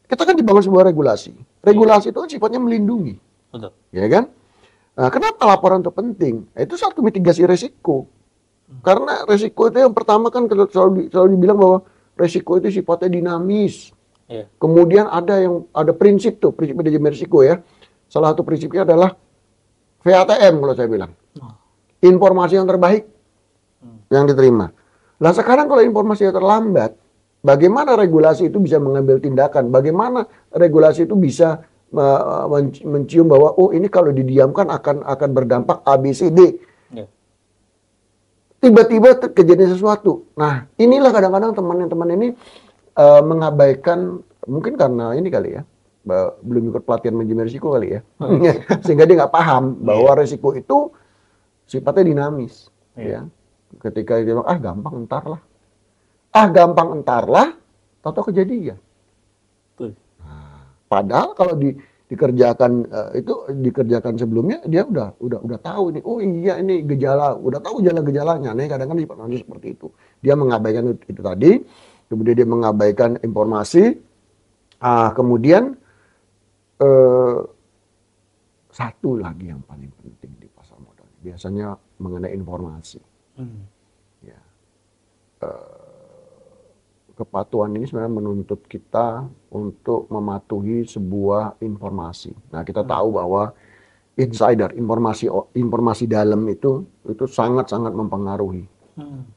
Speaker 2: kita kan dibangun sebuah regulasi. Regulasi itu kan sifatnya melindungi.
Speaker 1: Betul.
Speaker 2: Ya kan? Nah, kenapa laporan itu penting? Itu satu mitigasi resiko. Karena resiko itu yang pertama kan selalu dibilang bahwa resiko itu sifatnya dinamis. Kemudian ada prinsip manajemen risiko ya. Salah satu prinsipnya adalah VATM kalau saya bilang. Informasi yang terbaik yang diterima. Nah sekarang kalau informasinya terlambat, bagaimana regulasi itu bisa mengambil tindakan? Bagaimana regulasi itu bisa mencium bahwa ini kalau didiamkan akan berdampak A, B, C, D. Tiba-tiba kejadian sesuatu. Nah inilah kadang-kadang teman-teman ini mengabaikan, mungkin karena ini kali ya, belum ikut pelatihan manajemen risiko kali ya, sehingga dia nggak paham bahwa risiko itu sifatnya dinamis. Ya, ketika dia bilang gampang entar lah, tahu kejadian. Padahal kalau dikerjakan sebelumnya dia udah tahu nih, oh iya ini udah tahu gejala-gejalanya. Nih kadang-kadang seperti itu. Dia mengabaikan itu tadi, kemudian dia mengabaikan informasi. Kemudian satu lagi yang paling penting di pasar modal biasanya mengenai informasi. Ya. Kepatuhan ini sebenarnya menuntut kita untuk mematuhi sebuah informasi. Nah, kita tahu bahwa informasi dalam itu sangat-sangat mempengaruhi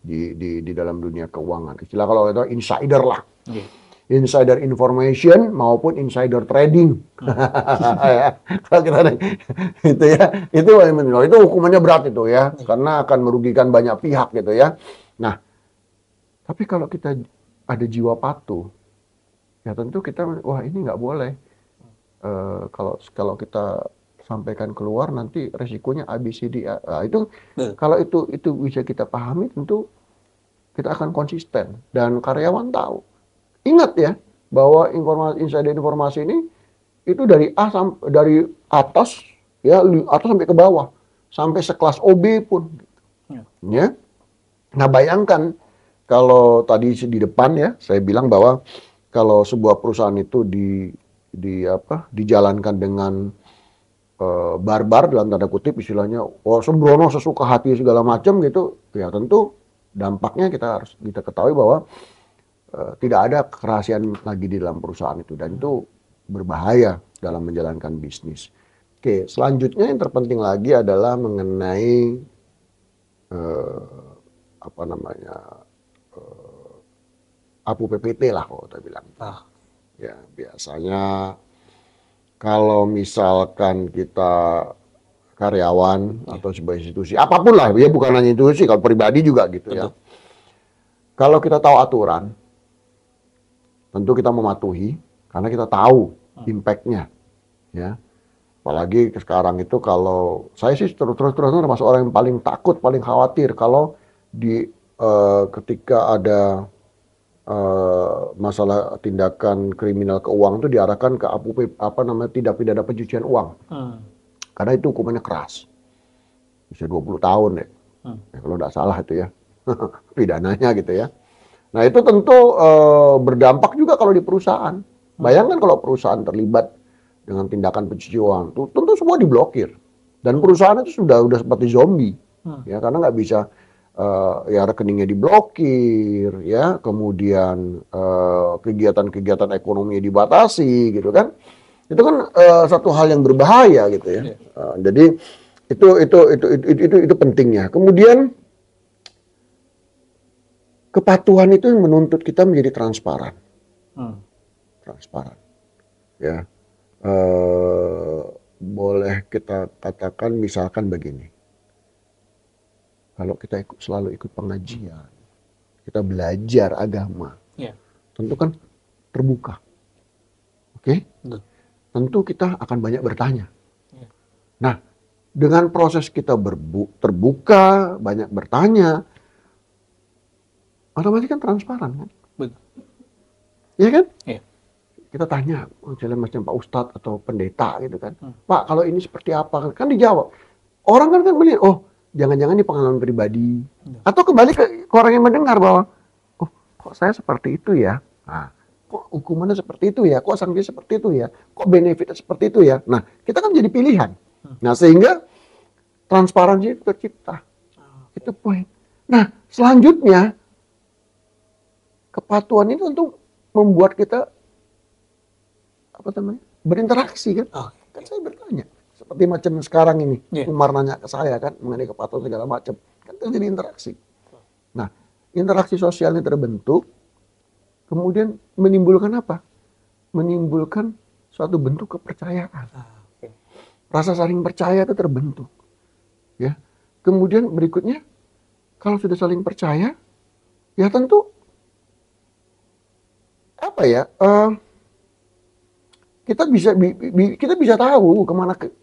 Speaker 2: di dalam dunia keuangan. Istilah kalau itu insider lah. Insider information maupun insider trading. Kalau kita itu hukumannya berat itu ya, karena akan merugikan banyak pihak gitu ya. Nah, tapi kalau kita ada jiwa patuh, ya tentu kita, wah ini nggak boleh. Kalau kita sampaikan keluar nanti resikonya ABCD. Itu kalau itu bisa kita pahami, tentu kita akan konsisten dan karyawan tahu. Ingat ya bahwa insider informasi ini itu dari atas ya, atas sampai ke bawah, sampai sekelas OB pun. Ya. Nah, bayangkan kalau tadi di depan ya, saya bilang bahwa kalau sebuah perusahaan itu dijalankan dengan barbar dalam tanda kutip istilahnya, sembrono sesuka hati segala macam gitu, ya tentu dampaknya kita ketahui bahwa tidak ada kerahasiaan lagi di dalam perusahaan itu, dan itu berbahaya dalam menjalankan bisnis. Oke, selanjutnya yang terpenting lagi adalah mengenai APU PPT lah kalau kita bilang. Ya, biasanya kalau misalkan kita karyawan atau sebuah institusi, apapun lah, ya bukan hanya institusi, kalau pribadi juga gitu ya. Kalau kita tahu aturan, tentu kita mematuhi karena kita tahu impact-nya. Ya. Apalagi sekarang itu, kalau saya sih terus termasuk orang yang paling takut, paling khawatir kalau ketika ada masalah tindakan kriminal keuangan itu diarahkan ke tindak pidana pencucian uang. Karena itu hukumannya keras. Bisa 20 tahun ya. Kalau tidak salah itu ya. Pidananya gitu ya. Nah, itu tentu berdampak juga kalau di perusahaan. Bayangkan kalau perusahaan terlibat dengan tindakan pencucian uang, tentu semua diblokir. Dan perusahaan itu sudah seperti zombie. Ya, karena nggak bisa ya rekeningnya diblokir, ya, kemudian kegiatan-kegiatan ekonominya dibatasi, gitu kan? Itu kan satu hal yang berbahaya, gitu ya. Jadi itu pentingnya. Kemudian kepatuhan itu menuntut kita menjadi transparan, transparan, ya. Boleh kita katakan misalkan begini. Kalau kita selalu ikut pengajian, kita belajar agama, tentu kan terbuka, oke? Tentu kita akan banyak bertanya. Nah, dengan proses kita terbuka, banyak bertanya, otomatis kan transparan kan? Iya kan? Kita tanya, misalnya macam Pak Ustadz atau pendeta gitu kan, Pak kalau ini seperti apa? Kan dijawab. Orang kan melihat, oh, jangan-jangan ini pengalaman pribadi. Atau kembali ke orang yang mendengar bahwa, oh, kok saya seperti itu ya? Nah, kok hukumannya seperti itu ya? Kok sanksinya seperti itu ya? Kok benefitnya seperti itu ya? Nah, kita kan jadi pilihan. Nah, sehingga transparansi itu tercipta. Itu poin. Nah, selanjutnya, kepatuhan itu tentu membuat kita berinteraksi kan? Kan saya bertanya. Seperti macam sekarang ini, Umar nanya ke saya kan mengenai kepatuhan segala macam, kan terjadi interaksi. Nah, interaksi sosialnya terbentuk, kemudian menimbulkan apa? Menimbulkan suatu bentuk kepercayaan. Rasa saling percaya itu terbentuk. Ya. Kemudian berikutnya, kalau sudah saling percaya, ya tentu kita bisa tahu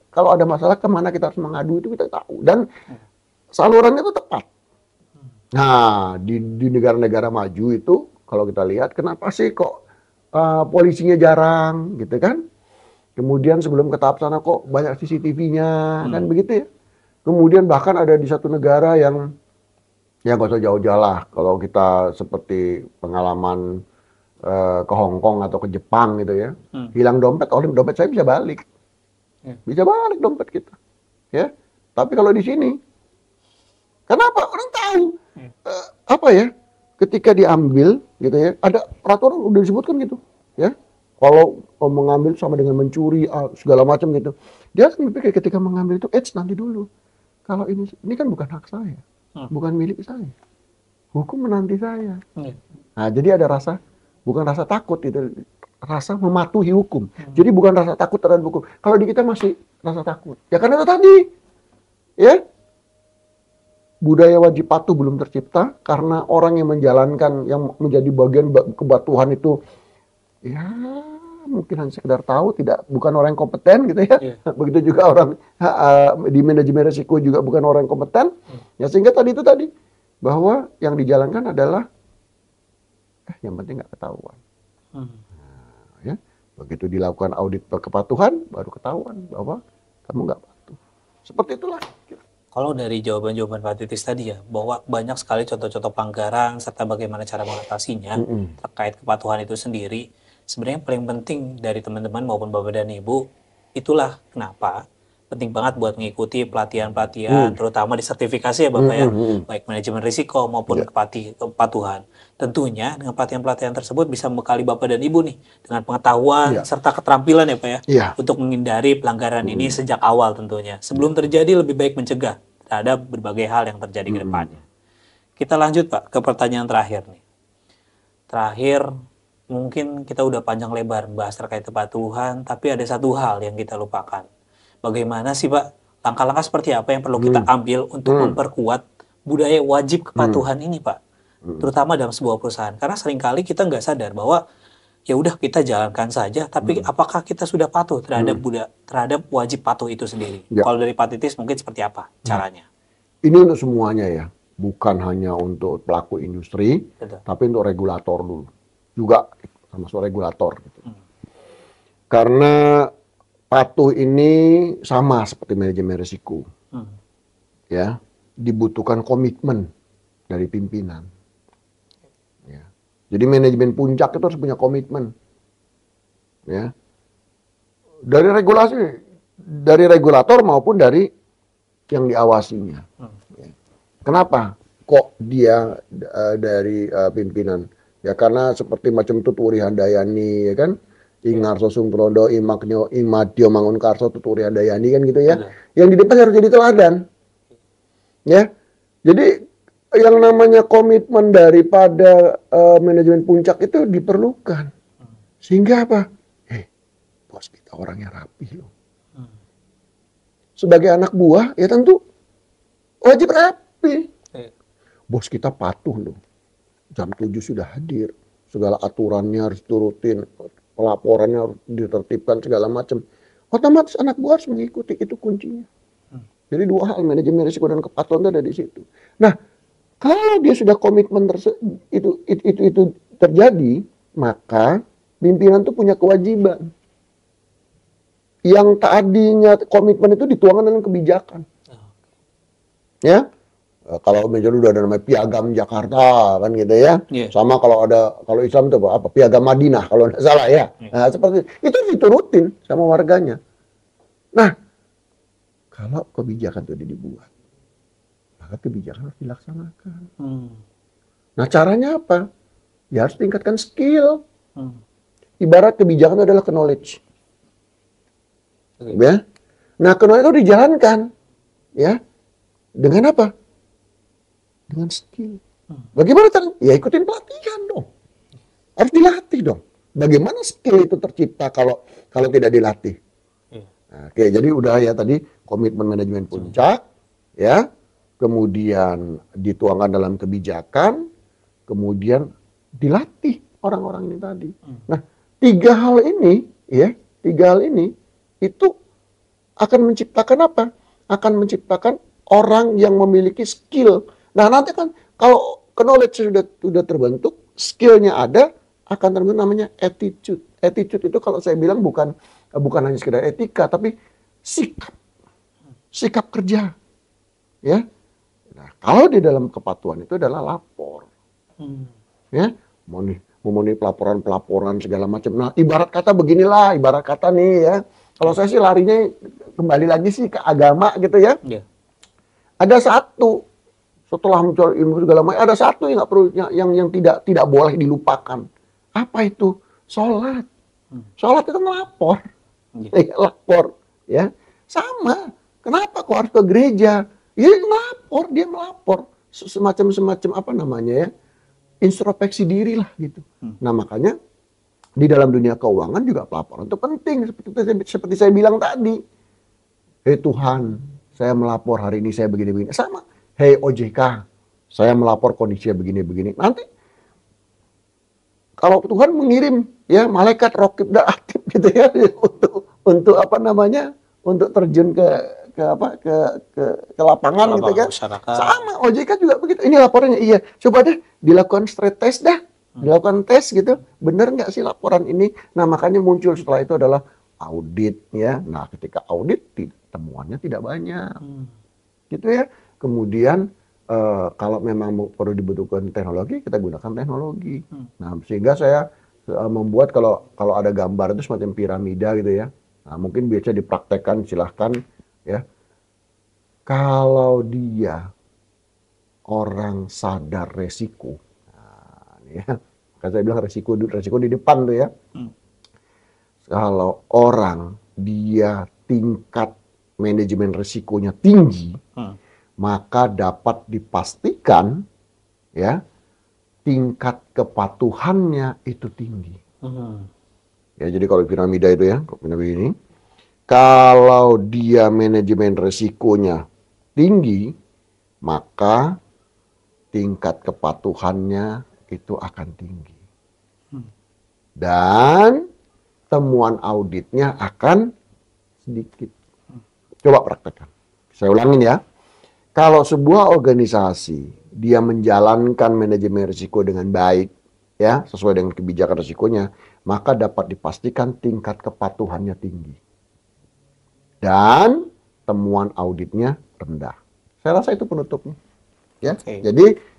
Speaker 2: kalau ada masalah kemana kita harus mengadu itu kita tahu dan salurannya itu tepat. Nah, di negara-negara maju itu kalau kita lihat kenapa sih kok polisinya jarang gitu kan? Kemudian sebelum ke tahap sana kok banyak CCTV-nya kan begitu ya. Kemudian bahkan ada di satu negara yang ya nggak usah jauh-jauh lah. Kalau kita seperti pengalaman ke Hong Kong atau ke Jepang gitu ya, hilang dompet, dompet saya bisa balik. Bisa balik dompet kita. Ya. Tapi kalau di sini, kenapa? Orang tahu. Apa ya? Ketika diambil gitu ya, ada peraturan udah disebutkan gitu, ya. Kalau mengambil sama dengan mencuri segala macam gitu. Dia akan berpikir ketika mengambil itu, nanti dulu. Kalau ini kan bukan hak saya. Bukan milik saya. Hukum menanti saya. Nah, jadi ada bukan rasa takut itu, rasa mematuhi hukum. Jadi bukan rasa takut terhadap hukum. Kalau di kita masih rasa takut. Ya karena itu tadi, ya budaya wajib patuh belum tercipta karena orang yang menjalankan, yang menjadi bagian kepatuhan itu, ya mungkin hanya sekedar tahu, bukan orang yang kompeten gitu ya. Begitu juga orang di manajemen risiko juga bukan orang yang kompeten. Ya sehingga tadi bahwa yang dijalankan adalah yang penting nggak ketahuan. Nah, ya, begitu dilakukan audit kepatuhan, baru ketahuan bahwa kamu nggak patuh. Seperti itulah.
Speaker 1: Kalau dari jawaban-jawaban Pak Titis tadi ya, bahwa banyak sekali contoh-contoh pelanggaran serta bagaimana cara mengatasinya terkait kepatuhan itu sendiri, sebenarnya yang paling penting dari teman-teman maupun Bapak dan Ibu, itulah kenapa penting banget buat mengikuti pelatihan-pelatihan, terutama di sertifikasi ya Bapak ya, baik manajemen risiko maupun kepatuhan. Tentunya dengan pelatihan-pelatihan tersebut bisa membekali Bapak dan Ibu nih dengan pengetahuan serta keterampilan ya Pak ya, untuk menghindari pelanggaran ini sejak awal tentunya. Sebelum terjadi lebih baik mencegah terhadap berbagai hal yang terjadi ke depannya. Kita lanjut Pak ke pertanyaan terakhir nih. Terakhir, mungkin kita udah panjang lebar bahas terkait kepatuhan, tapi ada satu hal yang kita lupakan. Bagaimana sih Pak, langkah-langkah seperti apa yang perlu kita ambil untuk memperkuat budaya wajib kepatuhan ini Pak? Terutama dalam sebuah perusahaan. Karena seringkali kita nggak sadar bahwa ya udah kita jalankan saja, tapi apakah kita sudah patuh terhadap wajib patuh itu sendiri? Kalau dari Pak Titis mungkin seperti apa caranya?
Speaker 2: Ini untuk semuanya ya, bukan hanya untuk pelaku industri, tapi untuk regulator dulu. Juga termasuk regulator. Gitu. Karena patuh ini sama seperti manajemen risiko. Ya, dibutuhkan komitmen dari pimpinan. Ya. Jadi manajemen puncak itu harus punya komitmen. Ya. Dari regulator maupun dari yang diawasinya. Ya. Kenapa? Kok dia dari pimpinan? Ya karena seperti macam Tuturi Handayani, ya kan? Ingarso Sungkrodo, Imadyo Mangunkarso, Tuturi Handayani kan gitu ya. Yang di depan harus jadi teladan. Ya. Jadi yang namanya komitmen daripada manajemen puncak itu diperlukan. Sehingga apa? Bos kita orangnya rapi loh. Sebagai anak buah ya tentu wajib rapi. Bos kita patuh loh. Jam 7 sudah hadir. Segala aturannya harus turutin. Pelaporannya harus ditertibkan segala macam. Otomatis anak buah harus mengikuti, itu kuncinya. Jadi dua hal, manajemen risiko dan kepatuhan itu ada di situ. Nah, kalau dia sudah komitmen itu terjadi, maka pimpinan itu punya kewajiban. Yang tadinya komitmen itu dituangkan dalam kebijakan. Ya. Kalau misalnya udah ada namanya Piagam Jakarta kan gitu ya. Sama kalau Islam itu apa? Piagam Madinah kalau tidak salah ya. Nah, seperti itu diturutin sama warganya. Nah, kalau kebijakan itu dibuat, maka kebijakan harus dilaksanakan. Nah, caranya apa? Ya harus tingkatkan skill. Ibarat kebijakan adalah knowledge. Ya. Nah, knowledge itu dijalankan. Ya. Dengan apa? Dengan skill. Bagaimana caranya? Ya ikutin pelatihan dong. Harus dilatih dong. Bagaimana skill itu tercipta kalau tidak dilatih? Nah, oke, jadi udah ya tadi komitmen manajemen puncak, ya, kemudian dituangkan dalam kebijakan, kemudian dilatih orang-orang ini tadi. Nah, 3 hal ini, ya, Tiga hal ini itu akan menciptakan apa? Akan menciptakan orang yang memiliki skill. Nah, nanti kan kalau knowledge sudah terbentuk, skillnya ada, akan terbentuk namanya attitude. Attitude itu kalau saya bilang bukan hanya sekedar etika, tapi sikap kerja, ya. Nah, kalau di dalam kepatuhan itu adalah lapor, ya, memenuhi pelaporan segala macam. Nah, ibarat kata beginilah, ibarat kata nih ya. Kalau saya sih larinya kembali lagi sih ke agama gitu ya.
Speaker 1: Ya.
Speaker 2: Ada satu setelah mencari ilmu segala macam, ada satu yang nggak perlu yang tidak boleh dilupakan. Apa itu? Sholat. Sholat itu ngelapor. Lapor, ya. Sama. Kenapa kok harus ke gereja? Ya ngelapor, dia melapor. Semacam apa namanya ya? Introspeksi diri lah gitu. Nah, makanya di dalam dunia keuangan juga pelaporan itu penting seperti saya bilang tadi. Hei Tuhan, saya melapor hari ini saya begini-begini. Sama. Hei OJK, saya melapor kondisinya begini-begini. Nanti kalau Tuhan mengirim ya malaikat rokib dan atib gitu ya untuk apa namanya? Untuk terjun ke lapangan gitu kan.
Speaker 1: Masyarakat.
Speaker 2: Sama OJK juga begitu. Ini laporannya iya. Coba deh dilakukan stress test dah. Dilakukan tes gitu, benar nggak sih laporan ini? Nah, makanya muncul setelah itu adalah audit ya. Nah, ketika audit temuannya tidak banyak, gitu ya. Kemudian kalau memang perlu dibutuhkan teknologi, kita gunakan teknologi. Nah, sehingga saya membuat kalau ada gambar itu semacam piramida gitu ya. Nah, mungkin biasa dipraktekkan, silahkan ya. Kalau dia orang sadar resiko. Ya, kan saya bilang resiko di depan tuh ya. Kalau orang dia tingkat manajemen resikonya tinggi, maka dapat dipastikan ya tingkat kepatuhannya itu tinggi. Ya, jadi kalau piramida itu ya, piramida ini, kalau dia manajemen resikonya tinggi, maka tingkat kepatuhannya itu akan tinggi. Dan temuan auditnya akan sedikit. Coba praktekkan. Saya ulangin ya. Kalau sebuah organisasi dia menjalankan manajemen risiko dengan baik, ya, sesuai dengan kebijakan risikonya, maka dapat dipastikan tingkat kepatuhannya tinggi. Dan temuan auditnya rendah. Saya rasa itu penutupnya. Ya. Jadi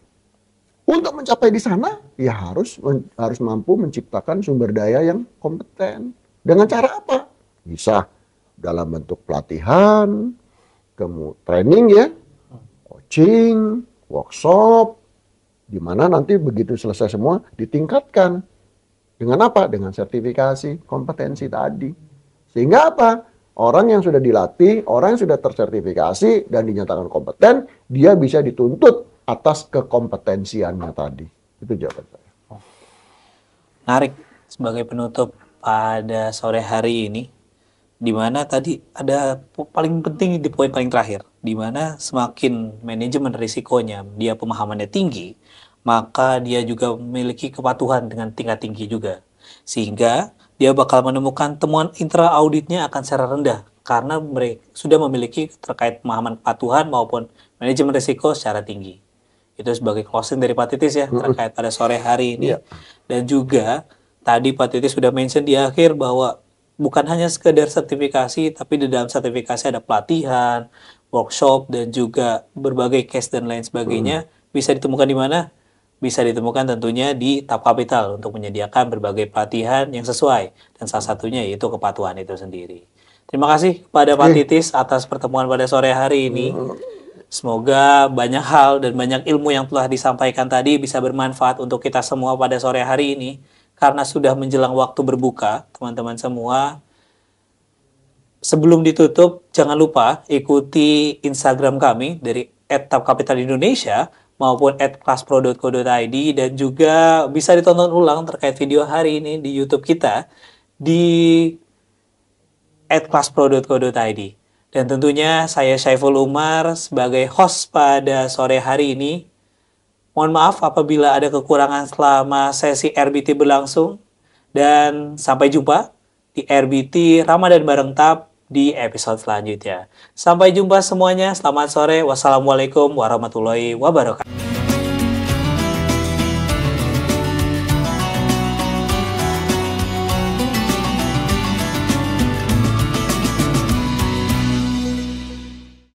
Speaker 2: untuk mencapai di sana, ya harus mampu menciptakan sumber daya yang kompeten. Dengan cara apa? Bisa dalam bentuk pelatihan, training ya, coaching, workshop, di mana nanti begitu selesai semua ditingkatkan. Dengan apa? Dengan sertifikasi kompetensi tadi. Sehingga apa? Orang yang sudah dilatih, orang yang sudah tersertifikasi dan dinyatakan kompeten, dia bisa dituntut atas kekompetensiannya tadi. Itu jawaban saya.
Speaker 1: Menarik sebagai penutup pada sore hari ini, di mana tadi ada paling penting di poin paling terakhir, di mana semakin manajemen risikonya dia pemahamannya tinggi, maka dia juga memiliki kepatuhan dengan tingkat tinggi juga, sehingga dia bakal menemukan temuan intra auditnya akan secara rendah karena mereka sudah memiliki terkait pemahaman kepatuhan maupun manajemen risiko secara tinggi. Itu sebagai closing dari Pak Titis ya terkait pada sore hari ini. Dan juga tadi Pak Titis sudah mention di akhir bahwa bukan hanya sekedar sertifikasi, tapi di dalam sertifikasi ada pelatihan, workshop, dan juga berbagai case dan lain sebagainya. Bisa ditemukan di mana? Bisa ditemukan tentunya di Tap Capital untuk menyediakan berbagai pelatihan yang sesuai. Dan salah satunya yaitu kepatuhan itu sendiri. Terima kasih kepada Pak Titis atas pertemuan pada sore hari ini. Semoga banyak hal dan banyak ilmu yang telah disampaikan tadi bisa bermanfaat untuk kita semua pada sore hari ini. Karena sudah menjelang waktu berbuka, teman-teman semua. Sebelum ditutup, jangan lupa ikuti Instagram kami dari @tapcapital_indonesia maupun @claspro.co.id, dan juga bisa ditonton ulang terkait video hari ini di YouTube kita di @claspro.co.id. Dan tentunya saya Syaiful Umar sebagai host pada sore hari ini. Mohon maaf apabila ada kekurangan selama sesi RBT berlangsung. Dan sampai jumpa di RBT Ramadan Bareng TAP di episode selanjutnya. Sampai jumpa semuanya, selamat sore, wassalamualaikum warahmatullahi wabarakatuh.